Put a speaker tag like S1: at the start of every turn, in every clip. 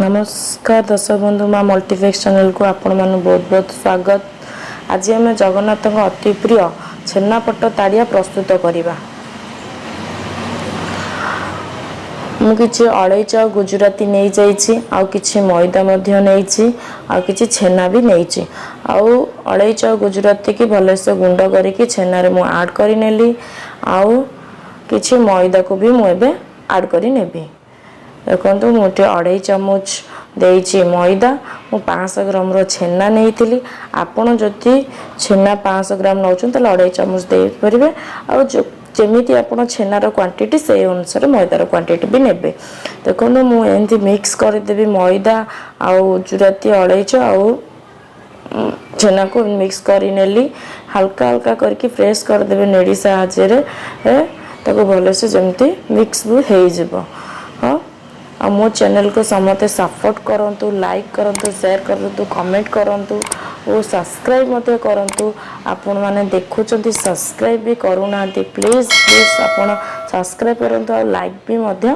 S1: नमस्कार दर्शक बंधु माँ मल्टीप्लेक्स चैनल को आपण मान बहुत बहुत स्वागत। आज आम जगन्नाथ अति प्रिय छेनापट ताड़िया प्रस्तुत करवा। मुझे अलैच गुजराती नहीं जाइए आउ कि मैदा नहीं आउ कि छेना भी नहीं आउ अलैच गुजराती की भलसे गुंड करके छेना रे मु ऐड कर नेली आउ कि मैदा को भी मुझे ऐड कर नेबी। देखो मुझे 2.5 चामच देइछि मैदा मु 500 ग्राम रो छेना नहीं आपण जदि छेना 500 ग्राम नौ 2.5 चामच दे परिबे आ जमीती आपण छेनार क्वांटिटी से अनुसार मैदार क्वांटिटी भी नेबे। देखो मु एमती मिक्स कर देबी मैदा आ गुजराती अलैच आउ छेना को मिक्स कर नेली हल्का हल्का करके फ्रेश कर देबे नेड़ी साहाय्य ताको भलसे जमती मिक्स भी हो जिवो। हाँ आ मो चैनल को समस्त सपोर्ट करंतु, लाइक करंतु, शेयर करंतु, कमेंट करंतु और सब्सक्राइब मते करंतु। आपण माने देखुचंती सब्सक्राइब भी करूना प्लीज प्लीज आपण सब्सक्राइब करंतु और लाइक भी मते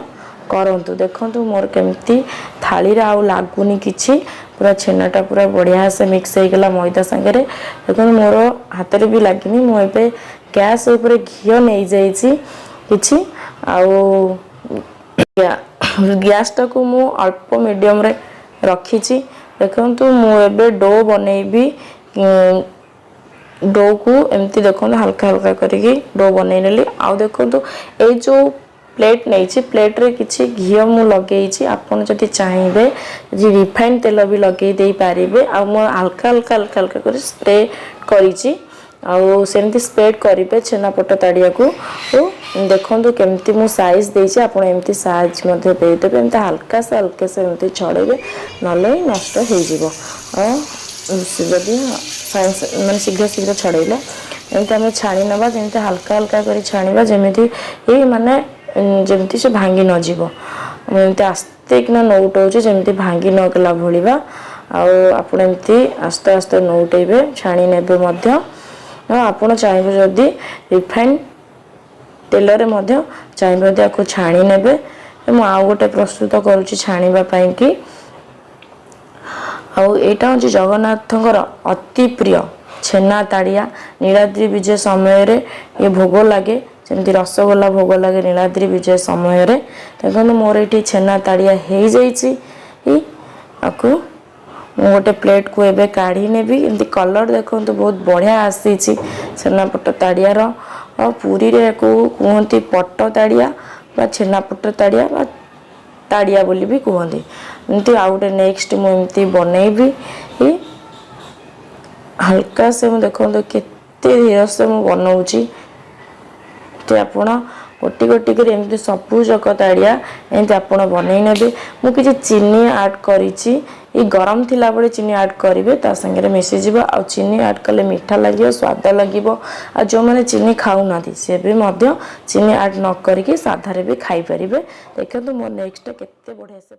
S1: करंतु। देखंतु मोर केमती थाली रे आ लागुनी किछि पूरा छेनाटा पूरा बढ़िया से मिक्स हो गला मैदा संगे। देखो मोर हाथ रे भी लागिनी मु एबे गैस ऊपर घियो नहीं जाइछि किछि आउ गैस टाक मु अल्प मीडियम रे रखी। देखु मुझे डो बनईबी डो को एमती देखो हल्का हल्का करके डो बनई नेली आउ देखो ये जो प्लेट नहीं प्लेट रे किछि घियो मु लगे आपन जदि चाहिए रिफाइन तेल भी लगे दे पारिबे आ मु हल्का हल्का हल्का हल्का कर स्प्रे करिछि आउ सेमती स्प्रेड करेंगे छेनापट ताड़िया को। देखो केमती मु साइज देछि आपण एमती साइज मध्य देदेबे एमती हल्का से एमती छड़ेबे नले नष्ट हो जिवो जदि माने शीघ्र शीघ्र छड़ेले एमती आम छाणी नबा जेमती हल्का हल्का कर छाणीबा जेमिति ये माने जेमती से भांगी न जीवो एमती आस्ते किना नोट होछि जेमती भांगी न गला भलिबा आउ आपण एमती आस्ते आस्ते नोटेबे छाणी नेबे मध्य आपड़ चाहिए जदि रिफाइन तेल रे मध्य चाहिए जदि आपको छाणी नेबे आउ गोटे प्रस्तुत करुच्ची छाणीबा पई कि आउ एटा होची जगन्नाथंकर अति प्रिय छेना ताड़िया। नीलाद्री विजय समय रे ये भोग लगे जमती रसगोल्ला भोग लगे नीलाद्री विजय समय रे। देखो मोर ये छेना ताड़िया हो जाइछि आपको मु गोटे प्लेट को एबे काढ़ी नेबी एमती कलर देखो बहुत बढ़िया आसी छेनापट ताड़ियार और पुरी रे को कहती पट ताड़िया बा छेनापट ताड़िया बा ताड़िया बोली भी कहती एमती आउ गोटे नेक्स्ट मु एमती बनईबी हल्का से मु देखो केते धीरे से मु बनाऊची आपण गोटी गोटी कर एमती सबूजक ताड़िया एमती आपण बनई नेबे। मु किछि चीनी ऐड करिछि ये गरम थिला बळे चीनी ऐड करिवे ता संगे मिसी जिवो आ चीनी ऐड कले मीठा लागियो स्वाद लागिवो आ जो माने चीनी खाउ नाथि से भी मध्य चीनी ऐड न करके साधा रे भी खाई परिबे। देखंतु मोर नेक्स्ट केते बढ़िया से